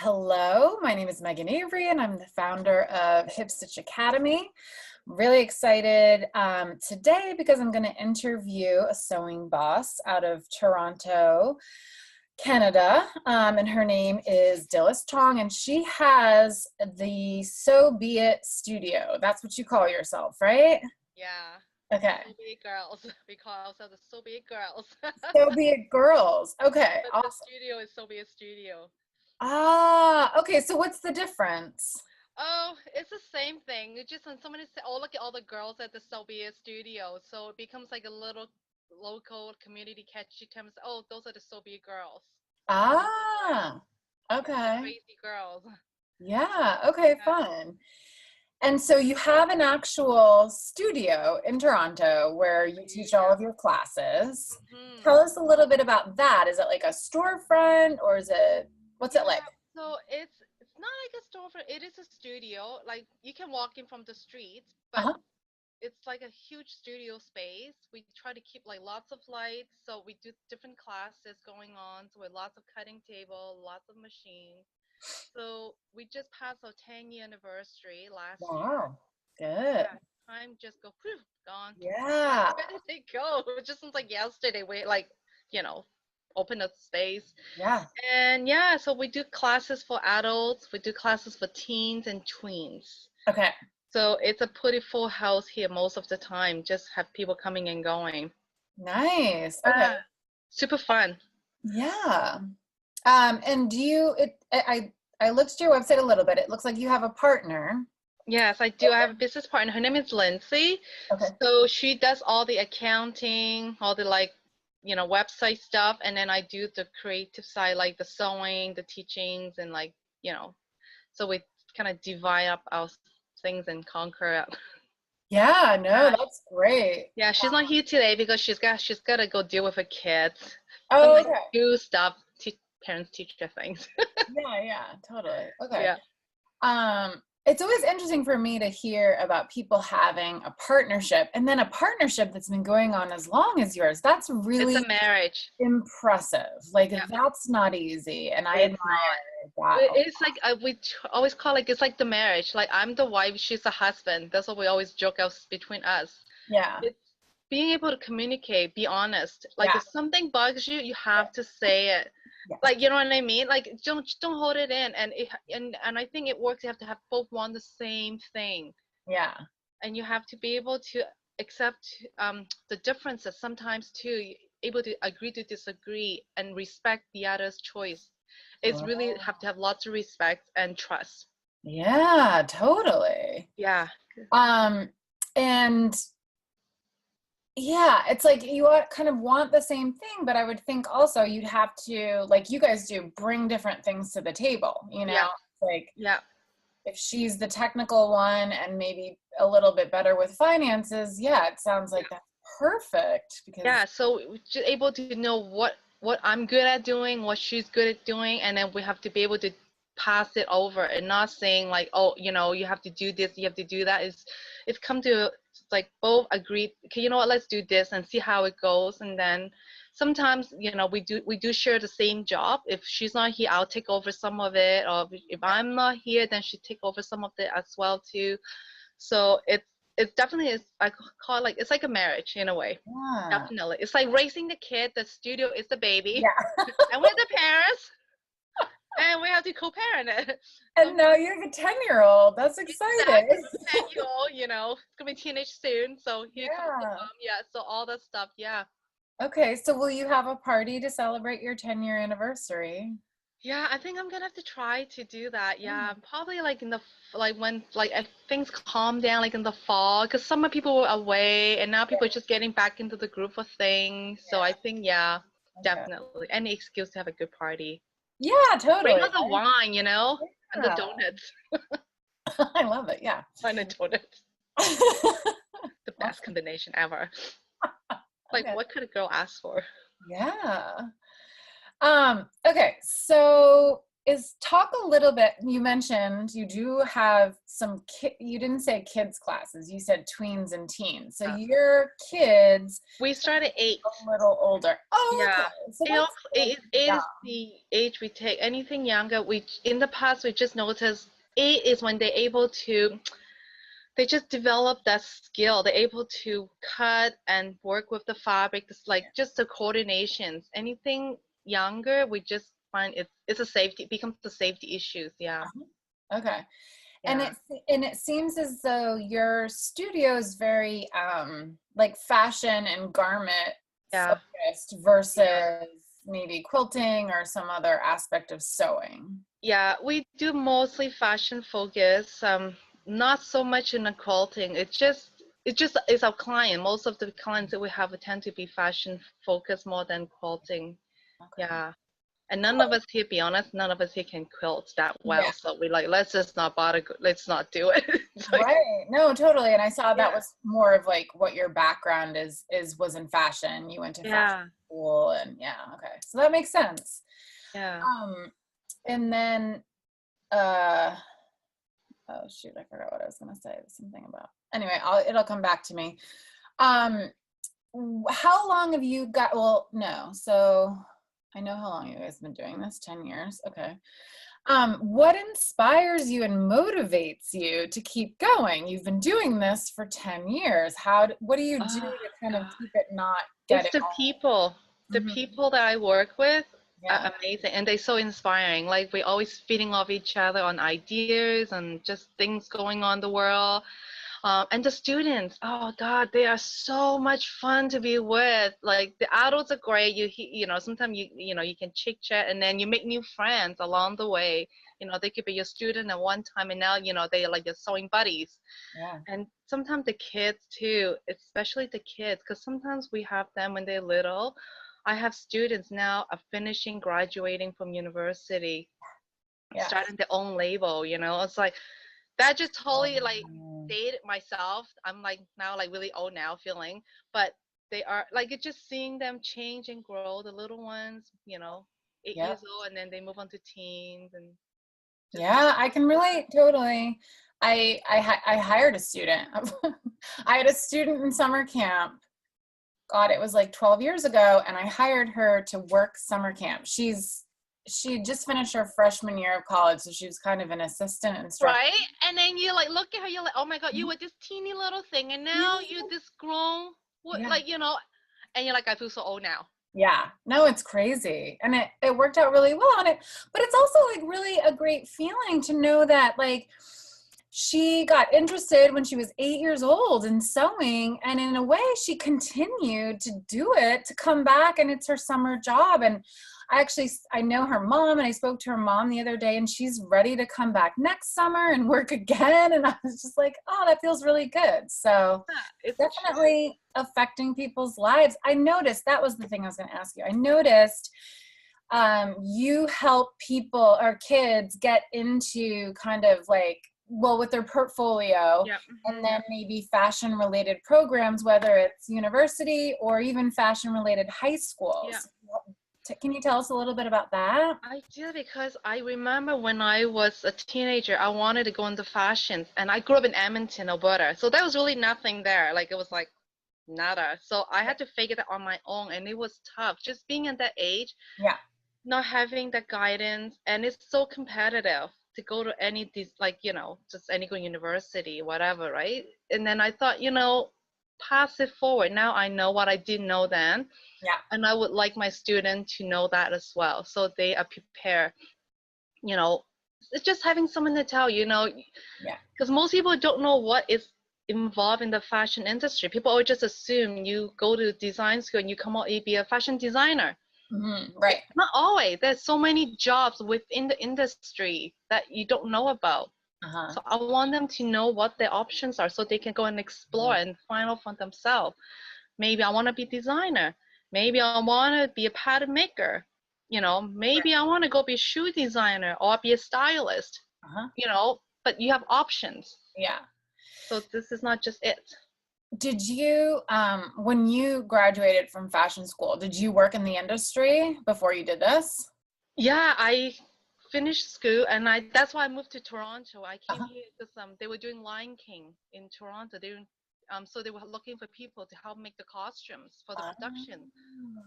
Hello, my name is Megan Avery, and I'm the founder of Hip Stitch Academy. I'm really excited today because I'm going to interview a sewing boss out of Toronto, Canada, and her name is Dilys Tong, and she has the So Be It studio. That's what you call yourself, right? Yeah, Okay. so be it girls. We call ourselves the so be it girls. So Be It girls. Okay, But the awesome. studio is so be it studio. Okay, so what's the difference? Oh, it's the same thing. It's just when somebody say, "Oh, look at all the girls at the so be it studio," so it becomes like a little local community catchy term. Oh, those are the so be it girls. So those are Ah, the okay. crazy girls. Yeah, okay, Yeah. fun. And so you have an actual studio in Toronto where Yes, you I do. teach all of your classes. Hmm. Tell us a little bit about that. Is it like a storefront or what's it like? Yeah, so it's not like a storefront. It is a studio. Like you can walk in from the street, but Uh-huh. it's like a huge studio space. We try to keep like lots of lights, so we do different classes going on. So with lots of cutting table, lots of machines. So we just passed our 10-year anniversary last year. Wow. Good. Yeah, time just go poof, gone. Yeah, Yeah. where did it go? It just seems like yesterday we you know, opened a space. Yeah. And yeah, so we do classes for adults, we do classes for teens and tweens. Okay. So it's a pretty full house here most of the time, just have people coming and going. Nice. Okay. Ah, super fun. Yeah. And do you I looked at your website a little bit. It looks like you have a partner. Yes, I do. I have a business partner. Her name is Lindsay. Okay. So she does all the accounting, all the website stuff, and then I do the creative side, like the sewing, the teachings, and so we kind of divide up our things and conquer it. Yeah, no, Yeah, that's great. yeah, she's not here today because she's got to go deal with her kids. Some Oh, like okay. school stuff, parents teacher things. Yeah, yeah, totally. Okay. Yeah. It's always interesting for me to hear about people having a partnership and then a partnership that's been going on as long as yours. That's It's a really marriage. impressive. Like Yeah, that's not easy, and I it's not. admire that. It's like always call like it's like the marriage. Like I'm the wife, she's the husband. That's what we always joke out between us. Yeah, It's being able to communicate, be honest. Like yeah, if something bugs you, you have to say it. yeah, Like you know what I mean? Like don't hold it in. And I think it works. You have to have both want the same thing, yeah. and you have to be able to accept the differences sometimes too. Able to agree to disagree and respect the other's choice. It's really Oh, have to have lots of respect and trust. yeah, totally. Yeah. Um, and yeah, it's like kind of want the same thing, but I would think also you'd have to, like you guys do, bring different things to the table, you know? Yeah. Like Yeah. if she's the technical one and maybe a little bit better with finances, yeah, it sounds like that's perfect because Yeah, so just able to know what I'm good at doing, what she's good at doing, and then we have to be able to pass it over and not saying like, oh, you have to do this, you have to do that. It's come to like both agree, okay, you know what, let's do this and see how it goes. And then sometimes, we do share the same job. If she's not here, I'll take over some of it, or if I'm not here, then she take over some of it as well too. So it's definitely is I call it like it's like a marriage in a way. yeah. Definitely. It's like raising the kid, the studio is the baby, Yeah. and we're the parents, and we have to co-parent it. And So now you have a 10-year-old. That's exactly, exciting. 10-year-old, it's gonna be teenage soon. So here comes the Yeah. mom. Yeah, so all that stuff. Yeah. Okay, so will you have a party to celebrate your 10-year anniversary? Yeah, I think I'm gonna have to try to do that. Yeah. Yeah, probably like in the like when like if things calm down, like in the fall, because some people were away, and now people are just getting back into the group of things. So I think yeah, Okay. definitely any excuse to have a good party. Yeah, Bring totally. us the wine, and the Yeah. donuts. I love it. Yeah. Wine and donuts, the best Awesome. combination ever. Like Okay. what could a girl ask for? Yeah. Okay, so is talk a little bit, you mentioned you do have some you didn't say kids classes, you said tweens and teens. So your kids We started 8. a little older. Oh, Yeah. okay. So It, that's al- it, it yeah. is the age we take. Anything younger, we in the past we just noticed 8 is when they're able to, they just develop that skill. They're able to cut and work with the fabric. It's like just the coordinations. Anything younger, we just find it's a safety, becomes the safety issues. Yeah. Okay. Yeah. And it seems as though your studio is very like fashion and garment Yeah. focused versus Yeah. maybe quilting or some other aspect of sewing. Yeah, we do mostly fashion focus, not so much in the quilting. It just is our client. Most of the clients that we have tend to be fashion focused more than quilting. Okay. Yeah. And none of us here, be honest, none of us here can quilt that well. Yeah. So we like, let's just not bother, let's not do it. It's like, Right. No, totally. And I saw that yeah. was more of like what your background was in fashion. You went to fashion Yeah. school and yeah, okay. So that makes sense. Yeah. And then uh oh shoot, I forgot what I was gonna say. Something about anyway, it'll come back to me. Um how long have you got, well, no, so I know how long you guys have been doing this, 10 years. Okay. What inspires you and motivates you to keep going? You've been doing this for 10 years. What do you do Oh, to kind of God. keep it not It's getting the people. The old? people that I work with Yeah. are amazing, and they're so inspiring. Like we're always feeding off each other on ideas and just things going on in the world. And the students, oh God, they are so much fun to be with. Like the adults are great. Sometimes you can chit chat and then you make new friends along the way. They could be your student at one time and now, they're like your sewing buddies. Yeah. And sometimes the kids too, especially the kids, because sometimes we have them when they're little. I have students now are finishing, graduating from university, Yeah. starting their own label. It's like that just totally like Um, dated myself. I'm like now like really old now feeling, but they are like it's just seeing them change and grow. The little ones, 8 years yep. old, and then they move on to teens and just Yeah, I can relate totally. I hired a student. I had a student in summer camp. God, it was like 12 years ago, and I hired her to work summer camp. She just finished her freshman year of college, so she was kind of an assistant instructor. right. And then you like look at her, you're like, oh my God, you were this teeny little thing, and now you're this grown, Yeah. and you're like, I feel so old now. Yeah, no, it's crazy. And it worked out really well on it. But it's also like really a great feeling to know that like she got interested when she was 8 years old in sewing. And in a way she continued to do it, to come back, and it's her summer job. And I know her mom, and I spoke to her mom the other day, and she's ready to come back next summer and work again. And I was just like, oh, that feels really good. So Yeah, it's definitely affecting people's lives. I noticed, that was the thing I was going to ask you. I noticed you help people or kids get into kind of like, well, with their portfolio, yeah. and then maybe fashion related programs, whether it's university or even fashion related high schools. Yeah. Can you tell us a little bit about that? I did because I remember when I was a teenager, I wanted to go into fashions, and I grew up in Edmonton, Alberta. So there was really nothing there. Like it was like nada. So I had to figure that on my own, and it was tough. Just being at that age, Yeah. not having that guidance, and it's so competitive to go to any just any good university, whatever, right? And then I thought, pass it forward. Now I know what I didn't know then. Yeah. And I would like my student to know that as well, so they are prepared. It's just having someone to tell, Yeah. because most people don't know what is involved in the fashion industry. People always just assume you go to design school and you come out, you be a fashion designer. Right. Not always. There's so many jobs within the industry that you don't know about. So I want them to know what their options are so they can go and explore and find out for themselves. Maybe I want to be a designer. Maybe I want to be a pattern maker. Maybe I want to go be a shoe designer or be a stylist. But you have options. Yeah. So this is not just it. Did you, when you graduated from fashion school, did you work in the industry before you did this? Yeah, I finished school, and that's why I moved to Toronto. I came Uh-huh. here because they were doing Lion King in Toronto. So they were looking for people to help make the costumes for the production.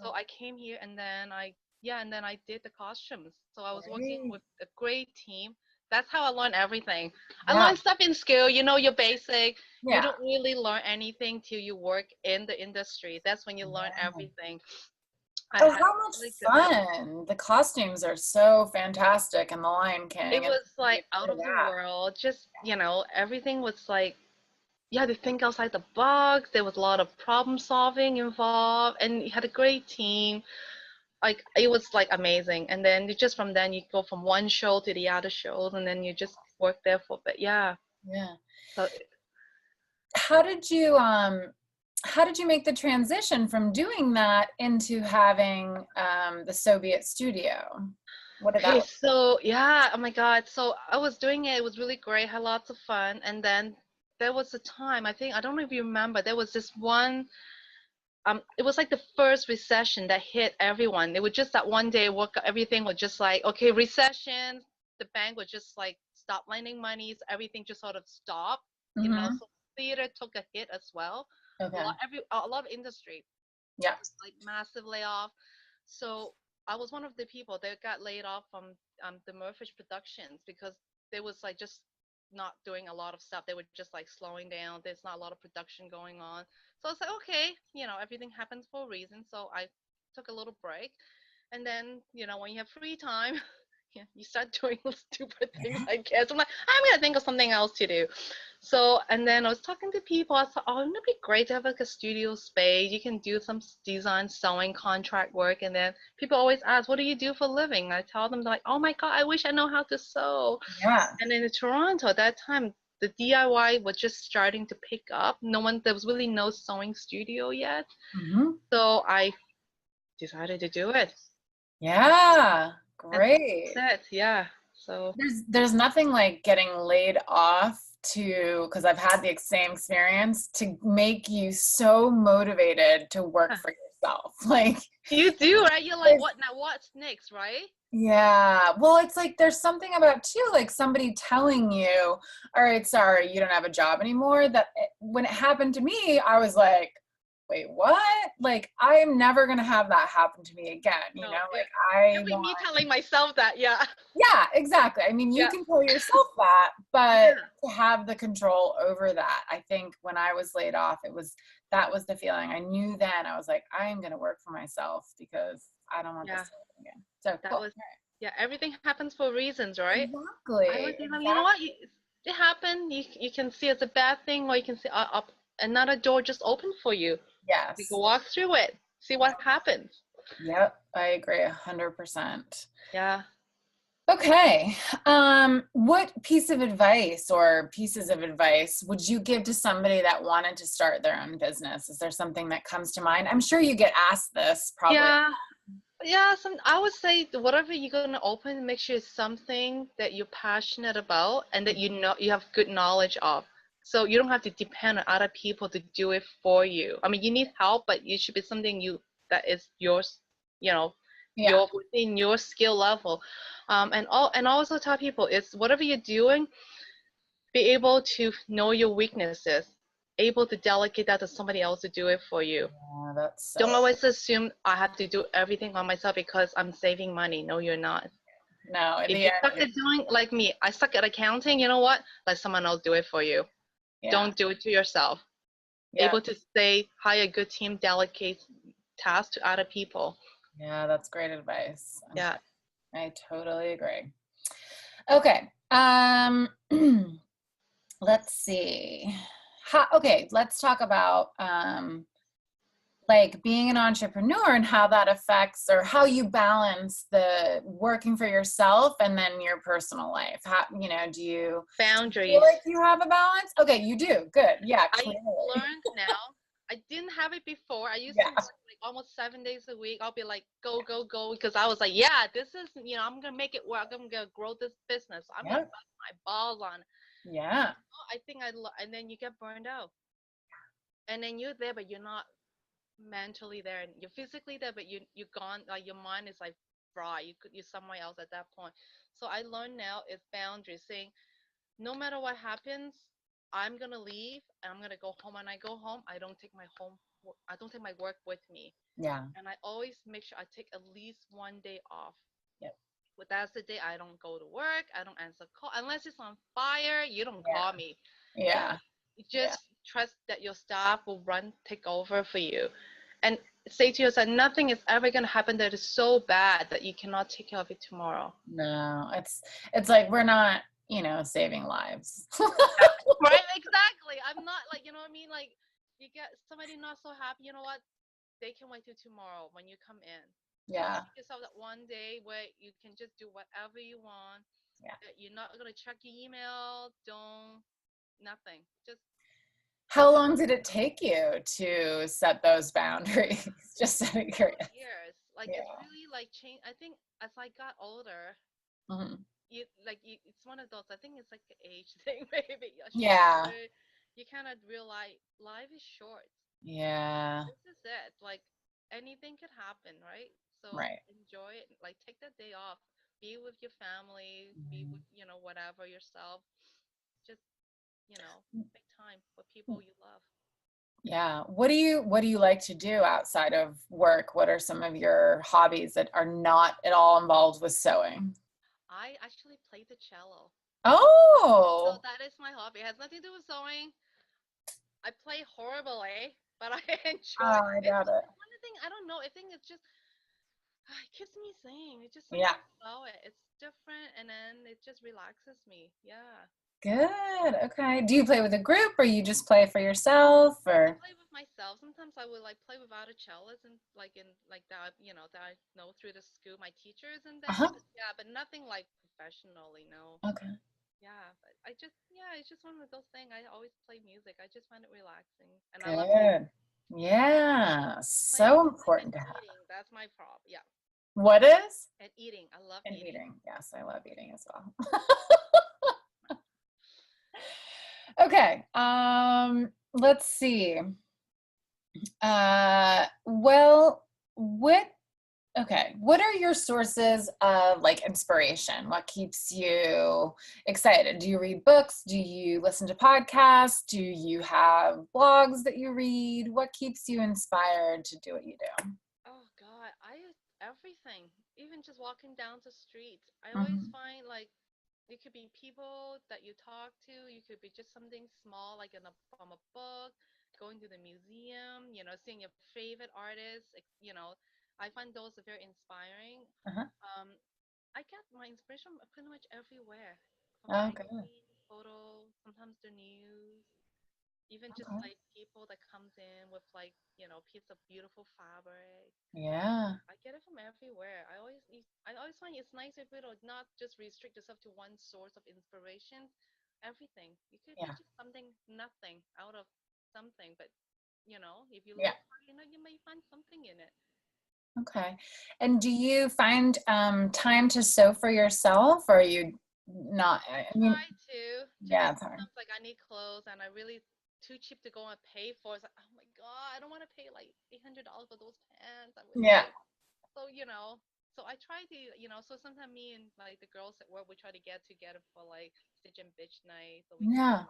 So I came here, and then I did the costumes. So I was working Great. with a great team. That's how I learned everything. I Yeah. learned stuff in school, your basic. You Yeah. don't really learn anything till you work in the industry. That's when you learn Yeah. everything. I Oh, had how much really good. fun. The costumes are so fantastic in The Lion It King, and was to be like a out part of of the that. world. Just, everything was like you had to think outside the box. There was a lot of problem solving involved, and you had a great team. Like it was like amazing. And then from then you go from one show to the other shows, and then you just work there for a bit. Yeah. Yeah. So How did you make the transition from doing that into having the Soviet studio? What did that okay, look so yeah, oh my God. So I was doing it. It was really great. Had lots of fun. And then there was a time, I don't know if you remember, there was this one it was like the first recession that hit everyone. It was just that one day everything was just like, okay, recession, the bank was just like stop lending money, so everything just sort of stopped, like? Mm-hmm. so theater took a hit as well. Okay. A lot of industry Yeah. was like massive layoff. So I was one of the people that got laid off from the Murphy's Productions because they was like just not doing a lot of stuff. They were just like slowing down. There's not a lot of production going on. So I was like, okay, everything happens for a reason. So I took a little break. And then, when you have free time, you start doing stupid things, I guess. I'm like, I'm going to think of something else to do. So, and then I was talking to people. I thought, oh, wouldn't it be great to have like a studio space? You can do some design, sewing, contract work. And then people always ask, what do you do for a living? I tell them, like, oh my God, I wish I know how to sew. Yeah. And in Toronto at that time, the DIY was just starting to pick up. There was really no sewing studio yet. Mm-hmm. So I decided to do it. Yeah. And Great. that's it. Yeah. So, There's nothing like getting laid off because I've had the same experience to make you so motivated to work for yourself. Like you do, right? You're like, there's what now? What's next, right? yeah. Well, it's like there's something about too, like somebody telling you, all right, sorry, you don't have a job anymore. When it happened to me, I was like, wait, what? Like, I am never gonna have that happen to me again. No, Like it'll I be want me telling myself that. Yeah. yeah, exactly. I mean, you Yeah. can tell yourself that, Yeah. but to have the control over that, I think when I was laid off, that was the feeling. I knew then I was like, I am going to work for myself because I don't want this Yeah. to happen again. So That cool. was, yeah, everything happens for reasons, right? I Exactly. would say, you know Exactly. what? It happened. You can see it's a bad thing, or you can see up another door just open for you. You can Yes. walk through it, see what happens. Yep. I agree 100%. Yeah. Okay. What piece of advice or pieces of advice would you give to somebody that wanted to start their own business? Is there something that comes to mind? I'm sure you get asked this probably. Yeah. Yeah, I would say whatever you're gonna open, make sure it's something that you're passionate about and that you have good knowledge of. So you don't have to depend on other people to do it for you. I mean, you need help, but it should be something that is yours, you know, Yeah. your within your skill level. And also tell people it's whatever you're doing, be able to know your weaknesses, able to delegate that to somebody else to do it for you. Yeah, that's Don't so always assume I have to do everything on myself because I'm saving money. No, you're not. no, in If the you end, suck at doing like me, I suck at accounting, you know what? Let someone else do it for you. yeah. Don't do it to yourself. Yeah. Able to say, hire a good team, delegate tasks to other people. Yeah, that's great advice. Yeah. I totally agree. Okay. Let's see. Okay, let's talk about like being an entrepreneur and how that affects or how you balance the working for yourself and then your personal life. Do you feel Boundaries. like you have a balance? Okay, you do. Good. Yeah, I clearly. learned now. I didn't have it before. I used to Yeah. work like almost 7 days a week. I'll be like, go, go, go, because I was like, yeah, this is, I'm gonna make it work. I'm gonna grow this business. I'm gonna Yeah. bust my balls on. Yeah. Oh, I think and then you get burned out, and then you're there, but you're not mentally there, and you're physically there, but you're gone. Like your mind is like fried. You're somewhere else at that point. So I learned now is boundaries, saying no matter what happens, I'm gonna leave and I'm gonna go home. And I go home, I don't take my work with me. Yeah. And I always make sure I take at least one day off. Yep. But that's the day I don't go to work. I don't answer call unless it's on fire. You don't call Yeah. me. Yeah. Yeah. Just trust that your staff will take over for you, and say to yourself, nothing is ever gonna happen that is so bad that you cannot take care of it tomorrow. No, it's like we're not, saving lives. Right? Exactly. I'm not like, you know what I mean? Like, you get somebody not so happy. You know what? They can wait till tomorrow when you come in. Just Yeah. give yourself that one day where you can just do whatever you want. Yeah. You're not gonna check your email. Don't nothing. Just How long did it take you to set those boundaries? Just out of curiosity. years. Like it's Yeah. really like change. I think as I got older, Mhm. it's one of those. I think it's like an age thing. Maybe as you get Yeah. older, you kind of realize life is short. Yeah. This is it. Like anything could happen, right? So Right. enjoy it. Like take that day off. Be with your family. Be Mhm. with whatever yourself. Just make time for people you love. Yeah. What do you like to do outside of work? What are some of your hobbies that are not at all involved with sewing? I actually play the cello. So Oh. that is my hobby. It has nothing to do with sewing. I play horribly, but I enjoy Oh, it. I got it. It's one thing I don't know. I think it's just it keeps me sane. It's just Yeah. something about it. It's different, and then it just relaxes me. Yeah. Good. Okay. Do you play with a group or you just play for yourself I or? play with myself. Sometimes I would like play without a cellist and in like that, that I know through the school, my teachers and them. Uh-huh. But yeah, but nothing like professionally, no. Okay. Yeah, but it's just one of those things. I always play music. I just find it relaxing, and I love eating. Good. Yeah. Playing So music and important to have. eating. That's my problem. Yeah, What is? and eating. I love And eating. eating. Yes, I love eating as well. Okay. Let's see. Well, what are your sources of like inspiration? What keeps you excited? Do you read books? Do you listen to podcasts? Do you have blogs that you read? What keeps you inspired to do what you do? Oh God, I everything. Even just walking down the street, I always Hmm. find like it could be people that you talk to. You could be just something small, like from a book, going to the museum. Seeing your favorite artist. I find those are very inspiring. Uh-huh. Um, I get my inspiration pretty much everywhere, from Oh, good. magazines, photos, sometimes the news, even just Okay. like people that comes in with like piece of beautiful fabric. Yeah. I get it from everywhere. I always find it's nice if it'll not just restrict yourself to one source of inspiration. Everything you could be Yeah. just something, nothing out of something, but if you Yeah. look hard, you may find something in it. Okay. And do you find time to sew for yourself or are you not? I I mean, try to, yeah, just it's hard. sometimes like I need clothes and I really too cheap to go and pay for. It's like, oh my God, I don't want to pay like $800 for those pants. I would Yeah. like so so I try to so sometimes me and like the girls at work we try to get together for like stitch and bitch night. So Yeah.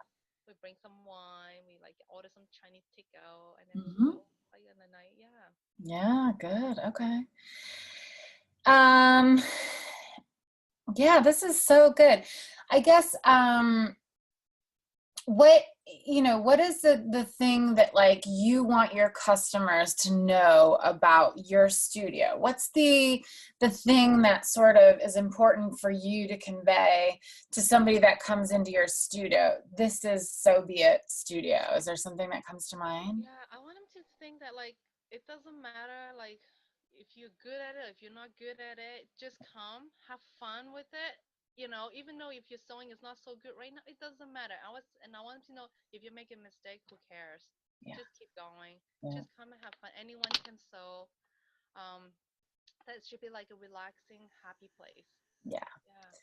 we bring some wine, we like order some Chinese takeout, and then we Hmm. go like in the night. Yeah. Yeah, good. Okay. Um, yeah, this is so good. I guess what what is the thing that like you want your customers to know about your studio? What's the thing that sort of is important for you to convey to somebody that comes into your studio? This is So Be It Studio. Is there something that comes to mind? Yeah, I want them to think that like it doesn't matter like if you're good at it, if you're not good at it, just come, have fun with it. Even though if your sewing is not so good right now, it doesn't matter. I want them to know if you make a mistake, who cares? Yeah. Just keep going. Yeah. Just come and have fun. Anyone can sew. Um, that should be like a relaxing, happy place. Yeah. Yeah.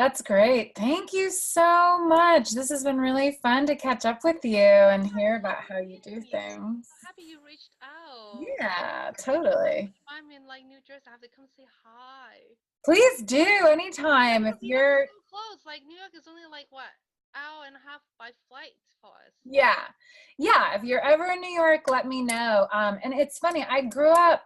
That's great. Thank you so much. This has been really fun to catch up with you and hear about how you do Yay. I'm things. so happy you reached out. Yeah, Anytime totally. if I'm in like New Jersey, I have to come say hi. Please do anytime if You guys are you're, so close. Like New York is only like what, hour and a half by flight for us. yeah. Yeah, if you're ever in New York, let me know. And it's funny, I grew up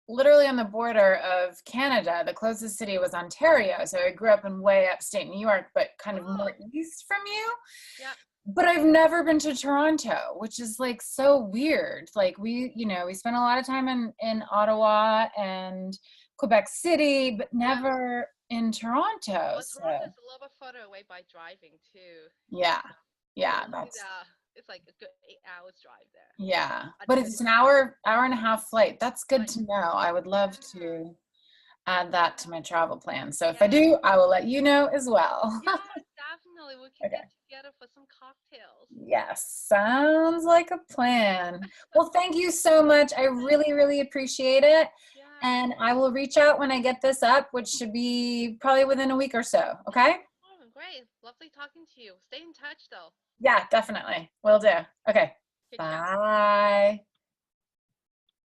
literally on the border of Canada. The closest city was Ontario. So I grew up in way upstate New York, but kind of Oh, more east from you. yeah. But I've never been to Toronto, which is like so weird. Like we spent a lot of time in Ottawa and Quebec City, but Yeah. never in Toronto. Well, So Toronto is a little bit further away by driving too. yeah, So yeah, yeah, it's like a good 8 hours drive there. yeah. But Until it's you an get hour and a half flight. That's good like, to know. I would love yeah, to add that to my travel plan. So if I yeah, do, I will let you know as well. yeah, definitely. We can Okay. get together for some cocktails. Yes, sounds like a plan. Well, thank you so much. I really, really appreciate it. Yeah. And I will reach out when I get this up, which should be probably within a week or so. Okay? Oh, great. Lovely talking to you. Stay in touch though. Yeah, definitely. Will do. Okay. Take care. Bye.